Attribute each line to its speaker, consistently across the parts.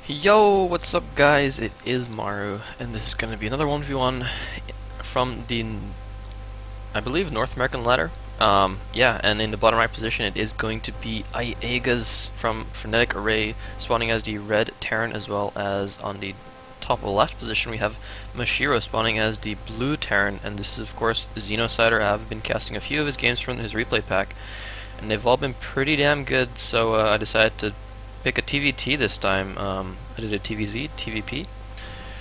Speaker 1: Yo, what's up guys? It is Maru, and this is going to be another 1v1 from the, I believe, North American ladder. Yeah, and in the bottom right position it is going to be Iaguz from Frenetic Array, spawning as the red Terran, as well as on the top left position we have Mashiro spawning as the blue Terran, and this is of course Xenocider. I have been casting a few of his games from his replay pack, and they've all been pretty damn good, so I decided to pick a TVT this time. I did a TVZ, TVP.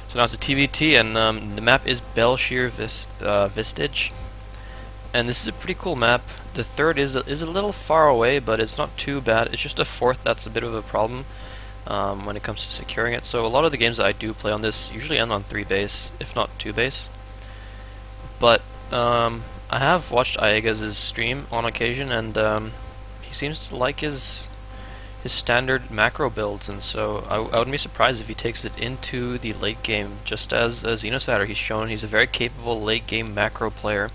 Speaker 1: So now it's a TVT, and the map is Belshir Vistage. And this is a pretty cool map. The third is a little far away, but it's not too bad. It's just a fourth that's a bit of a problem when it comes to securing it. So a lot of the games that I do play on this usually end on 3 base, if not 2 base. But I have watched Iaguz's stream on occasion, and he seems to like his standard macro builds, and so I wouldn't be surprised if he takes it into the late game, just as Xenocider. He's shown he's a very capable late game macro player,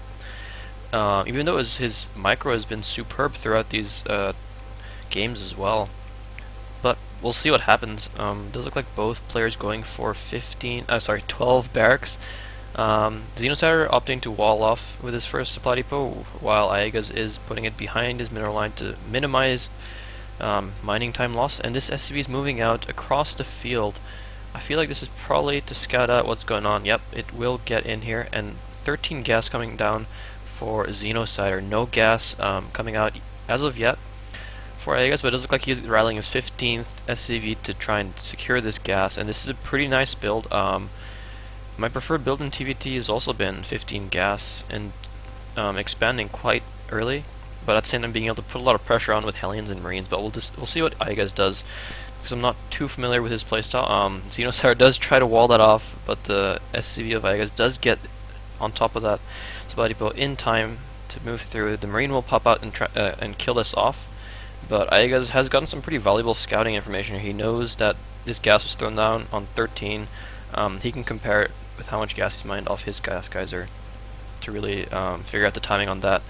Speaker 1: even though his micro has been superb throughout these games as well. But we'll see what happens. It does look like both players going for 12 barracks. Xenocider opting to wall off with his first supply depot, while Iaguz is putting it behind his mineral line to minimize mining time loss, and this SCV is moving out across the field. I feel like this is probably to scout out what's going on. Yep, it will get in here, and 13 gas coming down for Xenocider. No gas coming out as of yet for Iaguz, but it does look like he's rallying his 15th SCV to try and secure this gas, and this is a pretty nice build. My preferred build in TVT has also been 15 gas and expanding quite early, but at the same time being able to put a lot of pressure on with Hellions and Marines. But we'll see what Iaguz does, because I'm not too familiar with his playstyle. Xenocider does try to wall that off, but the SCV of Iaguz does get on top of that supply depot in time to move through. The Marine will pop out and try and kill this off, but Iaguz has gotten some pretty valuable scouting information here. He knows that this gas was thrown down on 13. He can compare it with how much gas he's mined off his gas geyser to really figure out the timing on that.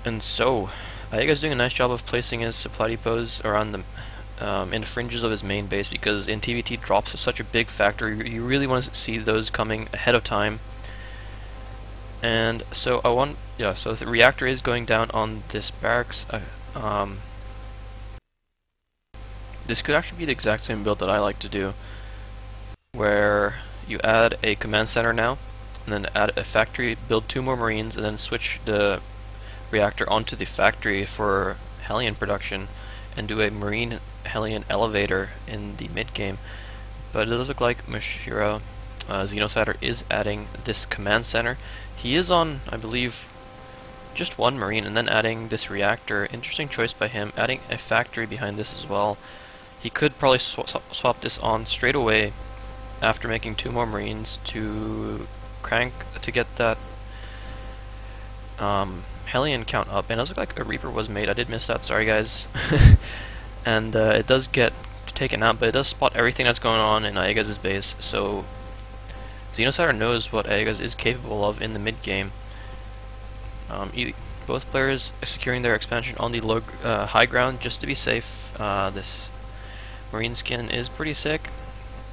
Speaker 1: And so, Iaguz doing a nice job of placing his supply depots around the in the fringes of his main base, because in TVT drops is such a big factor. You really want to see those coming ahead of time. And so so the reactor is going down on this barracks. This could actually be the exact same build that I like to do, where you add a command center now, and then add a factory, build 2 more Marines, and then switch the reactor onto the factory for Hellion production, and do a Marine Hellion elevator in the mid game. But it does look like Mashiro, Xenocider, is adding this command center. He is on, I believe, just 1 Marine, and then adding this reactor. Interesting choice by him, adding a factory behind this as well. He could probably swap this on straight away after making 2 more Marines to crank to get that Hellion count up. And it does look like a Reaper was made. I did miss that, sorry guys. And it does get taken out, but it does spot everything that's going on in Iaguz's base, so Xenocider knows what Iaguz is capable of in the mid game. Both players are securing their expansion on the high ground just to be safe. This Marine skin is pretty sick.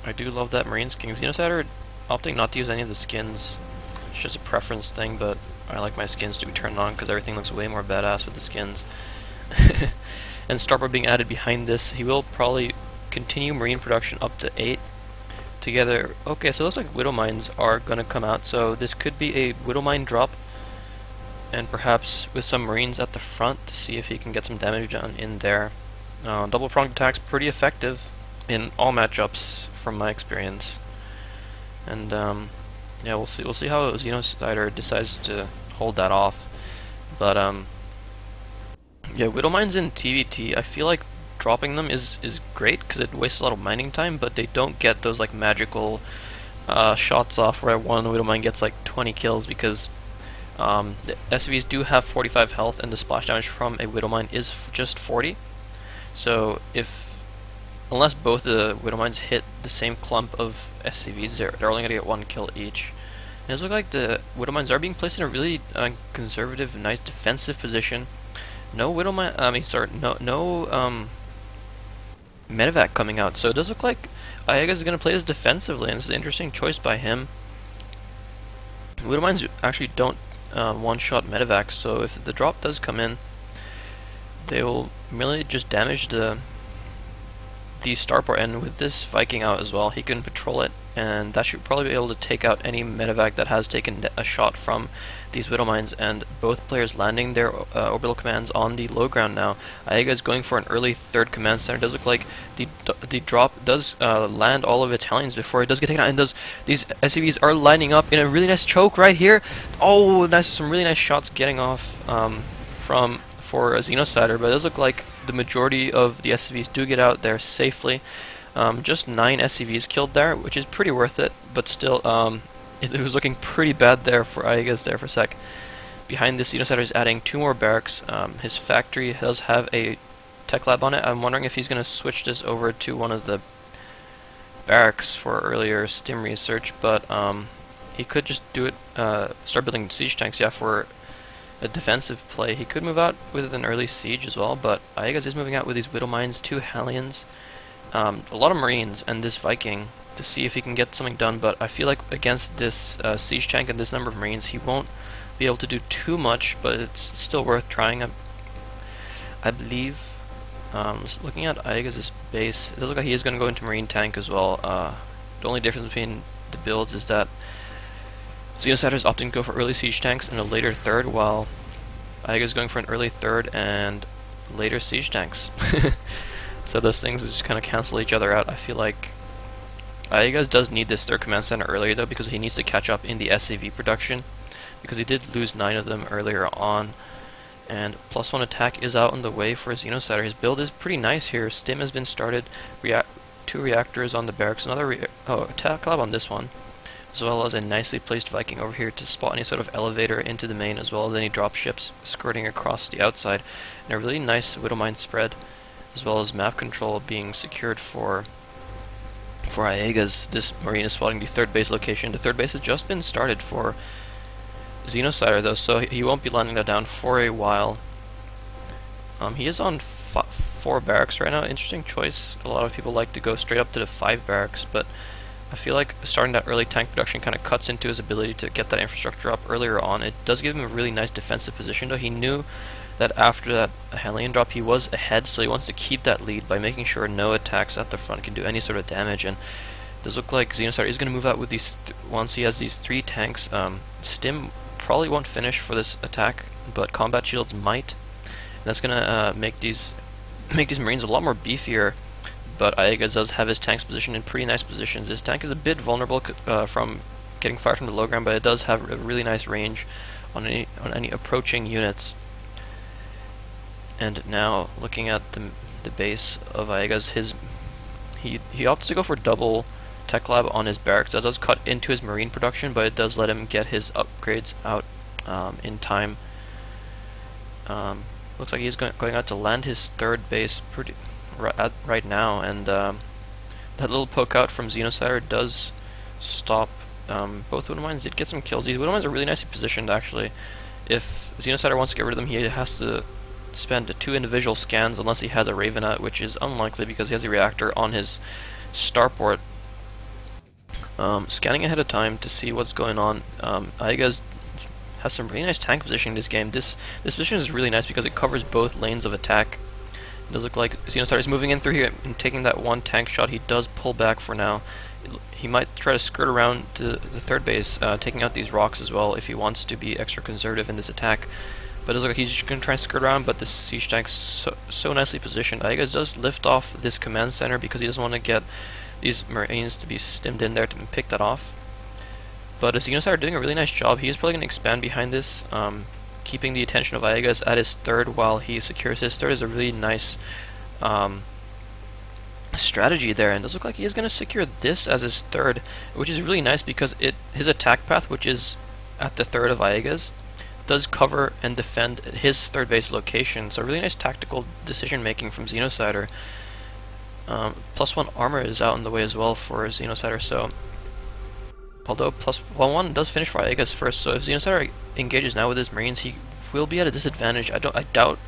Speaker 1: I do love that Marine skin. Xenocider opting not to use any of the skins. It's just a preference thing, but I like my skins to be turned on because everything looks way more badass with the skins. And Starboard being added behind this. He will probably continue Marine production up to 8 together. Okay, so it looks like Widow Mines are going to come out, so this could be a Widow Mine drop, and perhaps with some Marines at the front to see if he can get some damage done in there. Double pronged attack's pretty effective in all matchups from my experience, and yeah, we'll see how Xenocider decides to hold that off. But yeah, Widow Mines in TVT, I feel like dropping them is great because it wastes a lot of mining time, but they don't get those like magical shots off where one Widow Mine gets like 20 kills, because the SCVs do have 45 health and the splash damage from a Widow Mine is just 40. So unless both the Widow Mines hit the same clump of SCVs, they're only going to get 1 kill each. And it looks like the Widow Mines are being placed in a really conservative, nice defensive position. No Widow Mine, medevac coming out. So it does look like Iaguz is going to play this defensively, and it's an interesting choice by him. Widowmines actually don't one-shot medevacs, so if the drop does come in, they will merely just damage the starport, and with this Viking out as well, he can patrol it, and that should probably be able to take out any medevac that has taken a shot from these Widow Mines, and both players landing their orbital commands on the low ground now. Iaguz is going for an early third command center. It does look like the drop does land all of its Hellions before it does get taken out, and these SCVs are lining up in a really nice choke right here. Oh, nice, some really nice shots getting off for a Xenocider, but it does look like the majority of the SCVs do get out there safely. Just 9 SCVs killed there, which is pretty worth it, but still, it was looking pretty bad there for Iaguz there for a sec. Behind this, Xenocider is adding 2 more barracks. His factory does have a tech lab on it. I'm wondering if he's going to switch this over to one of the barracks for earlier stim research, but he could just do it, start building siege tanks, yeah, for a defensive play. He could move out with an early siege as well, but Iaguz is moving out with these Widow Mines, 2 Hellions, a lot of Marines, and this Viking to see if he can get something done, but I feel like against this siege tank and this number of Marines, he won't be able to do too much, but it's still worth trying. I believe, looking at Iaguz's base, it looks like he is going to go into Marine tank as well. The only difference between the builds is that Xenocider is opting to go for early siege tanks and a later third, while Iaguz is going for an early third and later siege tanks. So those things just kind of cancel each other out. I feel like Iaguz does need this third command center earlier though, because he needs to catch up in the SCV production, because he did lose 9 of them earlier on. And +1 attack is out on the way for Xenocider. His build is pretty nice here. Stim has been started, 2 reactors on the barracks, another attack lab on this one, as well as a nicely placed Viking over here to spot any sort of elevator into the main, as well as any drop ships skirting across the outside, and a really nice Widow Mine spread, as well as map control being secured for Iaguz. This Marine is spotting the third base location. The third base has just been started for Xenocider though, so he won't be landing that down for a while. He is on 4 barracks right now. Interesting choice. A lot of people like to go straight up to the 5 barracks, but I feel like starting that early tank production kind of cuts into his ability to get that infrastructure up earlier on. It does give him a really nice defensive position though. He knew that after that Hellion drop he was ahead, so he wants to keep that lead by making sure no attacks at the front can do any sort of damage. And it does look like Xenocider is going to move out with these once he has these 3 tanks. Stim probably won't finish for this attack, but combat shields might, and that's going to make these Marines a lot more beefier. But Iaguz does have his tanks positioned in pretty nice positions. His tank is a bit vulnerable from getting fired from the low ground, but it does have a really nice range on any approaching units. And now, looking at the base of Iaguz, he opts to go for double tech lab on his barracks. That does cut into his Marine production, but it does let him get his upgrades out in time. Looks like he's going out to land his third base right now, and that little poke out from Xenocider does stop both Widow Mines. Did get some kills. These Widow Mines are really nicely positioned actually. If Xenocider wants to get rid of them, he has to spend 2 individual scans unless he has a Raven out, which is unlikely because he has a reactor on his starport. Scanning ahead of time to see what's going on. Iaguz has some really nice tank positioning in this game. This position is really nice because it covers both lanes of attack. It does look like Xenocider is moving in through here and taking that 1 tank shot. He does pull back for now. He might try to skirt around to the third base, taking out these rocks as well if he wants to be extra conservative in this attack. But it looks like he's just going to try and skirt around, but this siege tank's so nicely positioned. Iaguz does lift off this command center because he doesn't want to get these Marines to be stimmed in there to pick that off. But Xenocider doing a really nice job. He is probably going to expand behind this, keeping the attention of Iaguz at his third while he secures his third is a really nice strategy there, and it does look like he is going to secure this as his third, which is really nice because his attack path, which is at the third of Iaguz, does cover and defend his third base location. So really nice tactical decision making from Xenocider. +1 armor is out in the way as well for Xenocider, so although +1 does finish for Iaguz first, so if Xenocider engages now with his Marines, he will be at a disadvantage. I doubt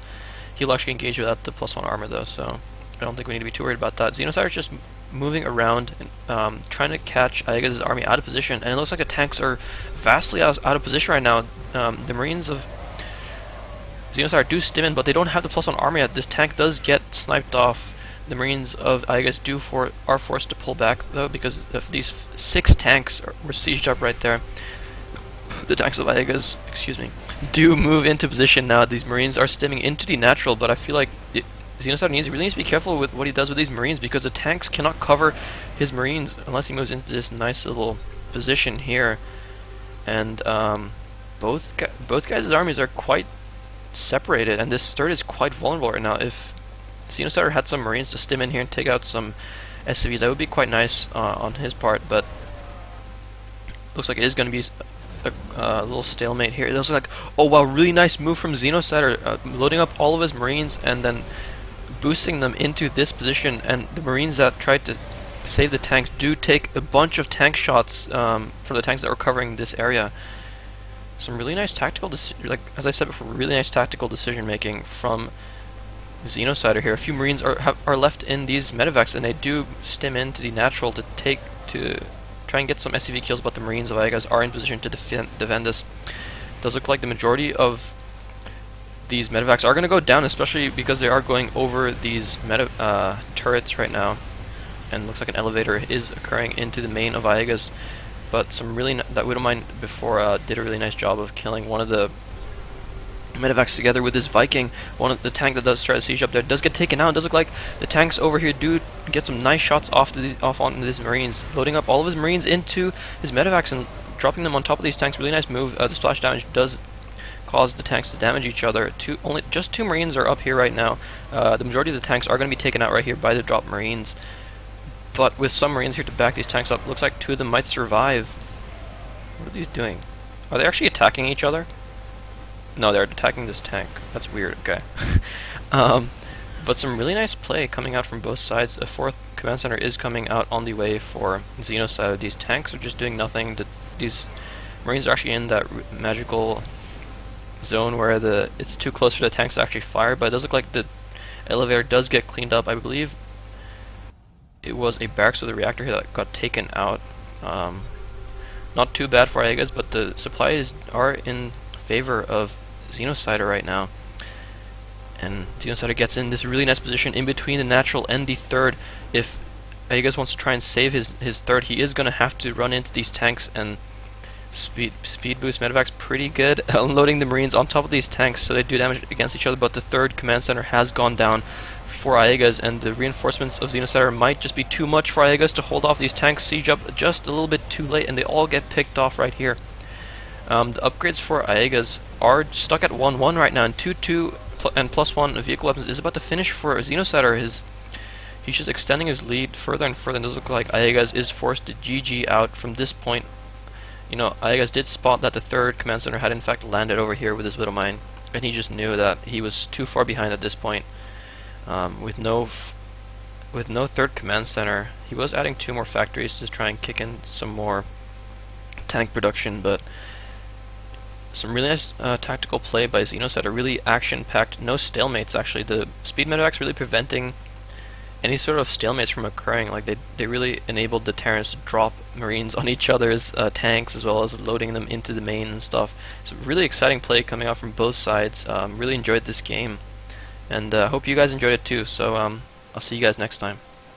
Speaker 1: he'll actually engage without the +1 armor though, so I don't think we need to be too worried about that. Xenocider's just moving around and trying to catch Iaguz's army out of position, and it looks like the tanks are vastly out of position right now. The Marines of Xenocider do stim in, but they don't have the +1 army yet. This tank does get sniped off. The Marines of Iaguz are forced to pull back, though, because of these 6 tanks were sieged up right there. The tanks of Iaguz, excuse me, do move into position now. These Marines are stimming into the natural, but I feel like Xenocider really needs to be careful with what he does with these Marines, because the tanks cannot cover his Marines unless he moves into this nice little position here. And both guys' armies are quite separated, and this third is quite vulnerable right now. If Xenocider had some Marines to stim in here and take out some SCVs, that would be quite nice on his part, but looks like it is going to be a little stalemate here. It looks like, oh wow, really nice move from Xenocider, loading up all of his Marines and then boosting them into this position, and the Marines that tried to save the tanks do take a bunch of tank shots from the tanks that were covering this area. Some really nice tactical, like as I said before, really nice tactical decision making from Xenocider here. A few Marines are left in these medevacs, and they do stim into the natural to try and get some SCV kills, but the Marines of Iaguz are in position to defend this. It does look like the majority of these medevacs are going to go down, especially because they are going over these turrets right now, and looks like an elevator is occurring into the main of Iaguz. But some really that Widowmine before did a really nice job of killing one of the medevacs together with this Viking. One of the tank that does try to siege up there does get taken out. It does look like the tanks over here do get some nice shots off onto these Marines, loading up all of his Marines into his medevacs and dropping them on top of these tanks. Really nice move. The splash damage does cause the tanks to damage each other. Just 2 Marines are up here right now. The majority of the tanks are going to be taken out right here by the dropped Marines, but with some Marines here to back these tanks up, looks like 2 of them might survive. What are these doing? Are they actually attacking each other? No, they're attacking this tank. That's weird. Okay. But some really nice play coming out from both sides. A 4th command center is coming out on the way for Xenocider. These tanks are just doing nothing. These Marines are actually in that magical zone where it's too close for the tanks to actually fire, but it does look like the elevator does get cleaned up. I believe it was a barracks with a reactor here that got taken out. Not too bad for Iaguz, but the supplies are in favor of Xenocider right now. And Xenocider gets in this really nice position in between the natural and the third. If Iaguz wants to try and save his third, he is going to have to run into these tanks and speed boost medevacs pretty good, unloading the Marines on top of these tanks so they do damage against each other. But the 3rd command center has gone down for Iaguz, and the reinforcements of Xenocider might just be too much for Iaguz to hold off. These tanks siege up just a little bit too late, and they all get picked off right here. The upgrades for Iaguz are stuck at 1-1 right now, and 2-2 and +1 vehicle weapons is about to finish for Xenocider. He's just extending his lead further and further, and it does look like Iaguz is forced to GG out from this point. You know, Iaguz did spot that the 3rd command center had in fact landed over here with his Widowmine, and he just knew that he was too far behind at this point. With no 3rd command center, he was adding 2 more factories to try and kick in some more tank production, but some really nice tactical play by Xenocider, really action-packed, no stalemates actually. The speed medevacs really preventing any sort of stalemates from occurring. Like they really enabled the Terrans to drop Marines on each other's tanks, as well as loading them into the main and stuff. It's a really exciting play coming out from both sides. Really enjoyed this game, and hope you guys enjoyed it too. So I'll see you guys next time.